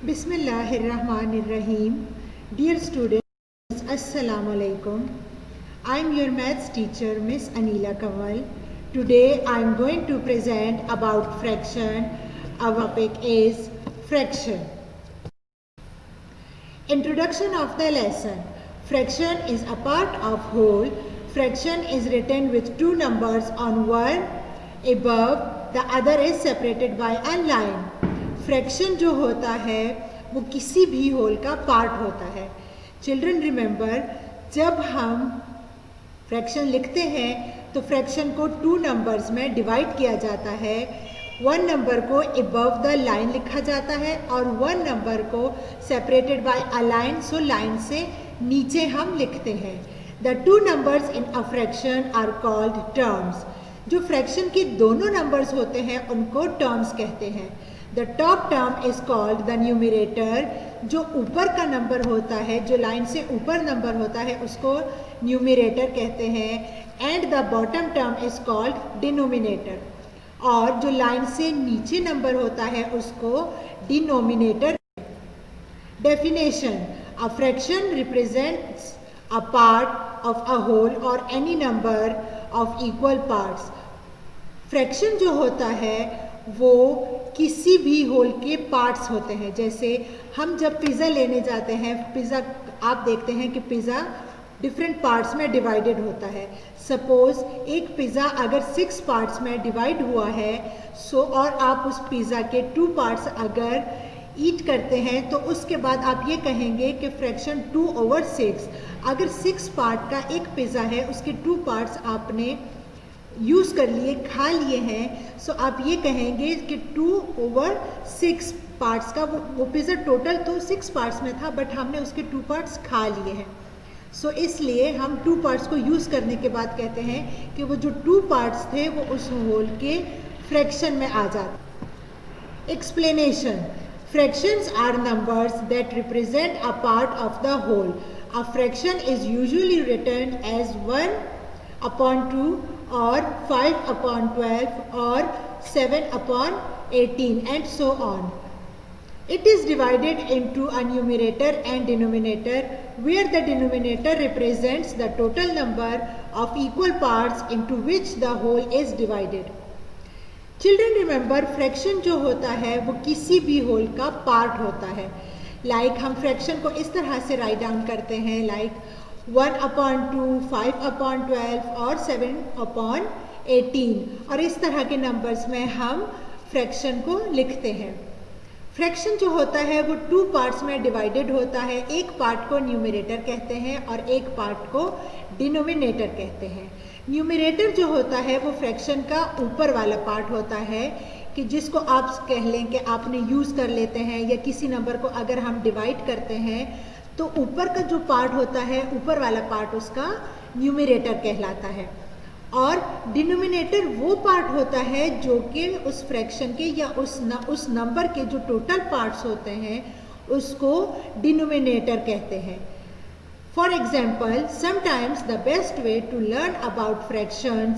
Bismillahirrahmanirrahim. Dear students, Assalamu alaikum. I am your maths teacher, Miss Anila Kamal. Today I am going to present about fraction. Our topic is fraction. Introduction of the lesson. Fraction is a part of whole. Fraction is written with two numbers on one above, the other is separated by a line. Fraction जो होता है वो किसी भी whole का part होता है. Children remember, जब हम फ्रैक्शन लिखते हैं तो फ्रैक्शन को टू नंबर्स में डिवाइड किया जाता है. वन नंबर को अबव द लाइन लिखा जाता है और वन नंबर को separated by a line, so line से नीचे हम लिखते हैं. The two numbers in a fraction are called terms. जो फ्रैक्शन के दोनों नंबर्स होते हैं उनको टर्म्स कहते हैं. The top term is called the numerator. जो ऊपर का नंबर होता है, जो लाइन से ऊपर नंबर होता है, उसको न्यूमरेटर कहते हैं. And the bottom term is called denominator. और जो लाइन से नीचे नंबर होता है उसको denominator. Definition: a fraction represents a part of a whole और any number of equal parts. Fraction जो होता है वो किसी भी होल के पार्ट्स होते हैं. जैसे हम जब पिज़्ज़ा लेने जाते हैं, पिज़्ज़ा आप देखते हैं कि पिज़्ज़ा डिफरेंट पार्ट्स में डिवाइडेड होता है. सपोज़ एक पिज़्ज़ा अगर 6 पार्ट्स में डिवाइड हुआ है, सो और आप उस पिज़्ज़ा के 2 पार्ट्स अगर ईट करते हैं तो उसके बाद आप ये कहेंगे कि फ्रैक्शन 2/6. अगर 6 पार्ट का एक पिज़्ज़ा है, उसके 2 पार्ट्स आपने यूज़ कर लिए, खा लिए हैं, सो आप ये कहेंगे कि 2/6 पार्ट्स का वो पिज़्ज़ा टोटल तो 6 पार्ट्स में था बट हमने उसके 2 पार्ट्स खा लिए हैं. सो इसलिए हम 2 पार्ट्स को यूज़ करने के बाद कहते हैं कि वो जो 2 पार्ट्स थे वो उस होल के फ्रैक्शन में आ जाते. Explanation: fractions are numbers that represent a part of the whole. A fraction is usually written as 1/2 or 5/12 or 7/18 and so on. It is divided into a numerator and denominator, where the denominator represents the total number of equal parts into which the whole is divided. Children remember, fraction जो होता है वो किसी भी whole का part होता है. हम फ्रैक्शन को इस तरह से राइट डाउन करते हैं 1/2, 5/12 और 7/18, और इस तरह के नंबर्स में हम फ्रैक्शन को लिखते हैं. फ्रैक्शन जो होता है वो 2 पार्ट्स में डिवाइडेड होता है. एक पार्ट को न्यूमरेटर कहते हैं और एक पार्ट को डिनोमिनेटर कहते हैं. न्यूमरेटर जो होता है वो फ्रैक्शन का ऊपर वाला पार्ट होता है, कि जिसको आप कह लें कि आपने यूज़ कर लेते हैं, या किसी नंबर को अगर हम डिवाइड करते हैं तो ऊपर का जो पार्ट होता है, ऊपर वाला पार्ट उसका न्यूमरेटर कहलाता है. और डिनोमिनेटर वो पार्ट होता है जो कि उस फ्रैक्शन के या उस नंबर के जो टोटल पार्ट्स होते हैं उसको डिनोमिनेटर कहते हैं. For example, sometimes the best way to learn about fractions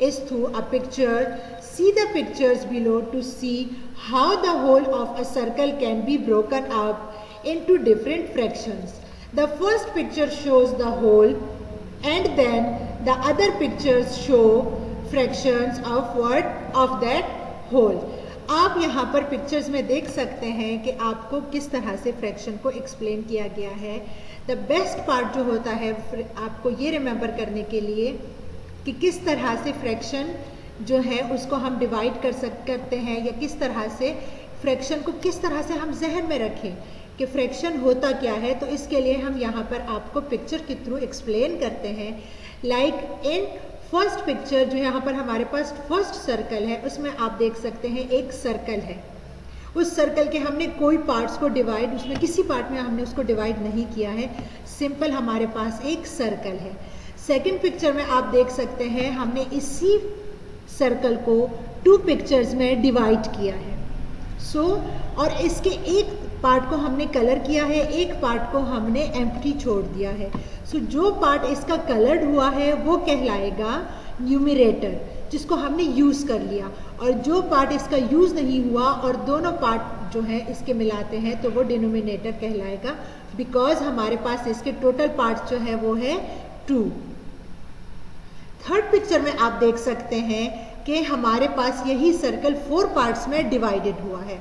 is through a picture. See the pictures below to see how the whole of a circle can be broken up into different fractions. The first picture shows the whole and then the other pictures show fractions of that whole. आप यहाँ पर pictures में देख सकते हैं कि आपको किस तरह से फ्रैक्शन को एक्सप्लेन किया गया है. द बेस्ट पार्ट जो होता है आपको ये रिमेंबर करने के लिए कि किस तरह से फ्रैक्शन जो है उसको हम डिवाइड करते हैं, या किस तरह से फ्रैक्शन को किस तरह से हम जहन में रखें कि फ्रैक्शन होता क्या है. तो इसके लिए हम यहाँ पर आपको पिक्चर के थ्रू एक्सप्लेन करते हैं. इन फर्स्ट पिक्चर जो यहाँ पर हमारे पास फर्स्ट सर्कल है, उसमें आप देख सकते हैं एक सर्कल है. उस सर्कल के हमने कोई पार्ट्स को डिवाइड, उसमें किसी पार्ट में हमने उसको डिवाइड नहीं किया है, सिंपल हमारे पास एक सर्कल है. सेकेंड पिक्चर में आप देख सकते हैं हमने इसी सर्कल को 2 पिक्चर्स में डिवाइड किया है. और इसके एक पार्ट को हमने कलर किया है, एक पार्ट को हमने एम्प्टी छोड़ दिया है. जो पार्ट इसका कलर्ड हुआ है वो कहलाएगा न्यूमरेटर, जिसको हमने यूज़ कर लिया, और जो पार्ट इसका यूज़ नहीं हुआ और दोनों पार्ट जो है इसके मिलाते हैं तो वो डिनोमिनेटर कहलाएगा, बिकॉज हमारे पास इसके टोटल पार्ट्स जो है वो है 2। थर्ड पिक्चर में आप देख सकते हैं कि हमारे पास यही सर्कल 4 पार्ट्स में डिवाइडेड हुआ है।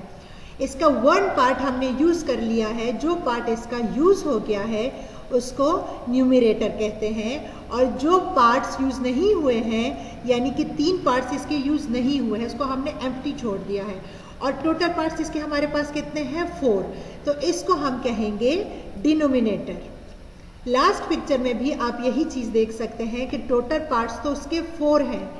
इसका 1 पार्ट हमने यूज कर लिया है, जो पार्ट इसका यूज हो गया है उसको न्यूमरेटर कहते हैं, और जो पार्ट्स यूज नहीं हुए हैं यानी कि 3 पार्ट्स इसके यूज नहीं हुए हैं उसको हमने एम्प्टी छोड़ दिया है, और टोटल पार्ट्स इसके हमारे पास कितने हैं 4, तो इसको हम कहेंगे डिनोमिनेटर। लास्ट पिक्चर में भी आप यही चीज देख सकते हैं कि टोटल पार्ट्स तो उसके 4 हैं,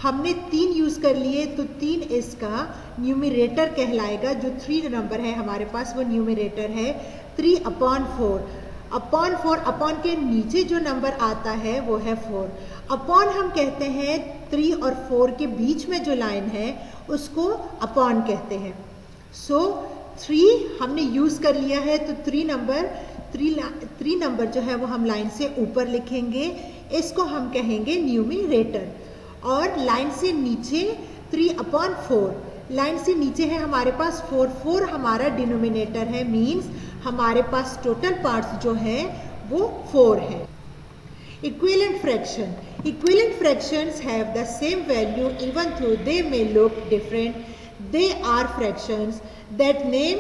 हमने 3 यूज कर लिए तो 3 इसका न्यूमरेटर कहलाएगा। जो 3 नंबर है हमारे पास वो न्यूमरेटर है 3/4। अपॉन 4, अपॉन के नीचे जो नंबर आता है वो है 4। अपॉन हम कहते हैं 3 और 4 के बीच में जो लाइन है उसको अपॉन कहते हैं। सो 3 हमने यूज कर लिया है तो 3 नंबर जो है वो हम लाइन से ऊपर लिखेंगे, इसको हम कहेंगे न्यूमरेटर। और लाइन से नीचे 3/4, लाइन से नीचे है हमारे पास 4 हमारा डिनोमिनेटर है, मींस हमारे पास टोटल पार्ट्स जो है वो 4 है। Equivalent fraction, equivalent fractions have the same value even though they may look different, they are fractions that name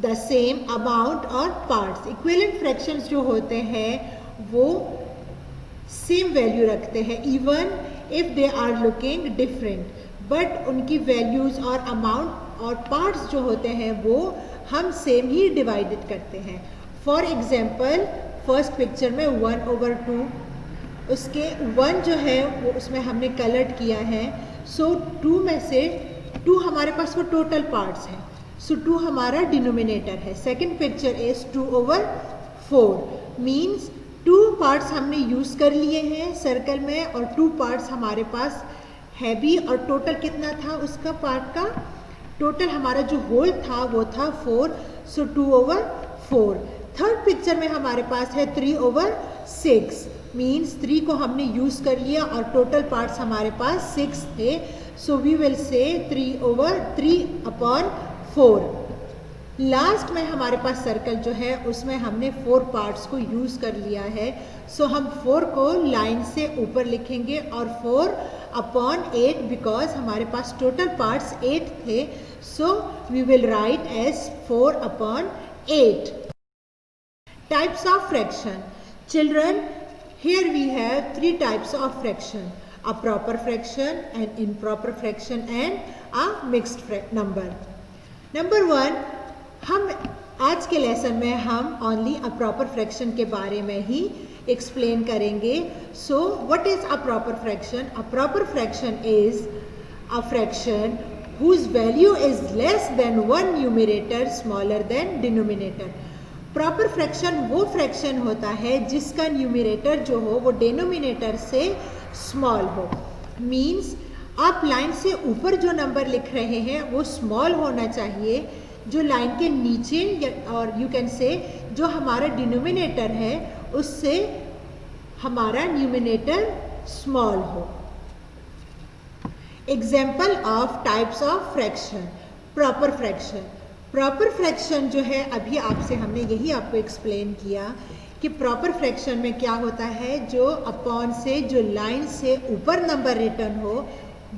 the same amount or parts। Equivalent fractions जो होते हैं वो सेम वैल्यू रखते हैं even if they are looking different, but उनकी values और amount और parts जो होते हैं वो हम सेम ही डिवाइडेड करते हैं। फॉर एग्जाम्पल फर्स्ट पिक्चर में 1/2, उसके 1 जो है वो उसमें हमने कलर्ड किया है, सो 2 में से 2 हमारे पास वो टोटल पार्ट्स हैं, सो 2 हमारा डिनोमिनेटर है। Second picture is 2/4, means 2 parts हमने यूज कर लिए हैं सर्कल में और 2 पार्ट्स हमारे पास है भी, और टोटल कितना था उसका पार्ट का, टोटल हमारा जो होल था वो था 4, सो 2/4। थर्ड पिक्चर में हमारे पास है 3/6, मीन्स 3 को हमने यूज कर लिया और टोटल पार्ट्स हमारे पास 6 थे, so we will say 3/4। Last में हमारे पास सर्कल जो है उसमें हमने 4 पार्ट्स को यूज कर लिया है, सो हम 4 को लाइन से ऊपर लिखेंगे और 4/8, बिकॉज हमारे पास टोटल पार्ट्स 8 थे, so we will write as 4/8। Types of fraction, children, here we have 3 types of fraction: a proper fraction, an improper fraction and a mixed number. Number 1, हम आज के लेसन में हम ओनली अ प्रॉपर फ्रैक्शन के बारे में ही explain करेंगे। So what is a proper fraction? A proper fraction is a fraction whose value is less than 1 numerator smaller than denominator. Proper fraction वो फ्रैक्शन होता है जिसका न्यूमरेटर जो हो वो डिनोमिनेटर से स्मॉल हो, मीन्स आप लाइन से ऊपर जो नंबर लिख रहे हैं वो स्मॉल होना चाहिए, जो लाइन के नीचे और यू कैन से जो हमारा डिनोमिनेटर है उससे हमारा न्यूमरेटर स्मॉल हो। Example of types of fraction. Proper fraction, proper fraction जो है अभी आपसे हमने यही आपको एक्सप्लेन किया कि प्रॉपर फ्रैक्शन में क्या होता है, जो अपॉन से जो लाइन से ऊपर नंबर रिटर्न हो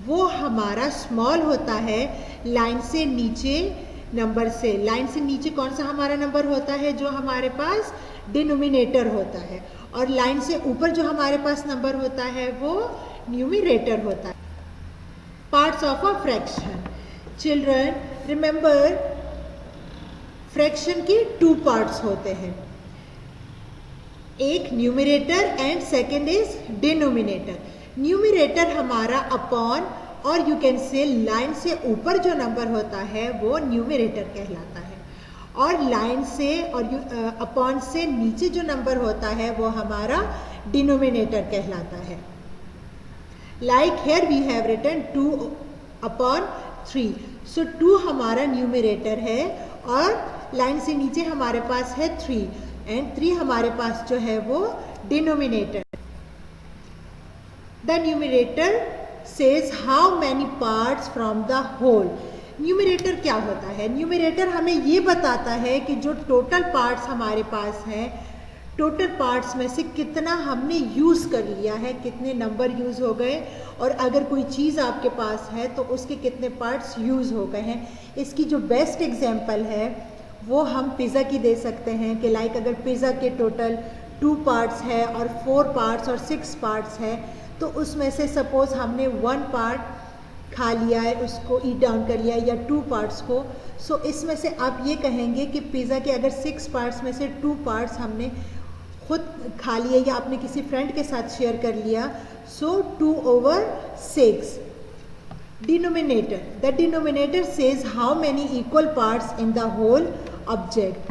वो हमारा स्मॉल होता है लाइन से नीचे नंबर से। लाइन से नीचे कौन सा हमारा नंबर होता है? जो हमारे पास डिनोमिनेटर होता है, और लाइन से ऊपर जो हमारे पास नंबर होता है वो न्यूमरेटर होता है। Parts of a fraction, children remember fraction के 2 पार्ट्स होते हैं, एक numerator and second is denominator. Numerator हमारा अपॉन और यू कैन से लाइन से ऊपर जो नंबर होता है वो न्यूमरेटर कहलाता है, और लाइन से और अपॉन से नीचे जो नंबर होता है वो हमारा डिनोमिनेटर कहलाता है। Like here we have written 2/3, सो 2 हमारा न्यूमरेटर है और लाइन से नीचे हमारे पास है 3 एंड 3 हमारे पास जो है वो denominator. The numerator says how many parts from the whole, numerator क्या होता है? न्यूमरेटर हमें ये बताता है कि जो टोटल पार्ट्स हमारे पास हैं, टोटल पार्ट्स में से कितना हमने यूज़ कर लिया है, कितने नंबर यूज़ हो गए, और अगर कोई चीज़ आपके पास है तो उसके कितने पार्ट्स यूज़ हो गए हैं। इसकी जो बेस्ट एग्जांपल है वो हम पिज़्ज़ा की दे सकते हैं कि लाइक अगर पिज़्ज़ा के टोटल 2 पार्ट्स है और 4 पार्ट्स और 6 पार्ट्स है, तो उसमें से सपोज़ हमने 1 पार्ट खा लिया है, उसको ईट डाउन कर लिया है, या 2 पार्ट्स को, सो इसमें से आप ये कहेंगे कि पिज़्ज़ा के अगर 6 पार्ट्स में से 2 पार्ट्स हमने खुद खा लिए या आपने किसी फ्रेंड के साथ शेयर कर लिया, सो 2/6 denominator. The denominator says how many equal parts in the whole object.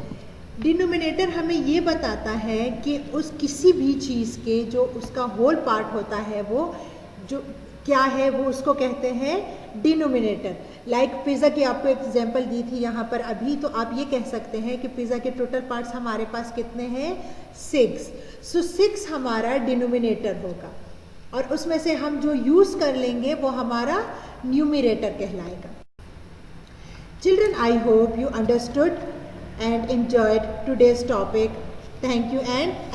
Denominator हमें ये बताता है कि उस किसी भी चीज़ के जो उसका होल पार्ट होता है वो जो क्या है वो उसको कहते हैं डिनोमिनेटर। लाइक पिज़्ज़ा की आपको एग्जांपल दी थी यहाँ पर अभी, तो आप ये कह सकते हैं कि पिज़्ज़ा के टोटल पार्ट्स हमारे पास कितने हैं? 6। सो 6 हमारा डिनोमिनेटर होगा और उसमें से हम जो यूज़ कर लेंगे वो हमारा न्यूमरेटर कहलाएगा। Children, I hope you understood and enjoyed today's topic. Thank you and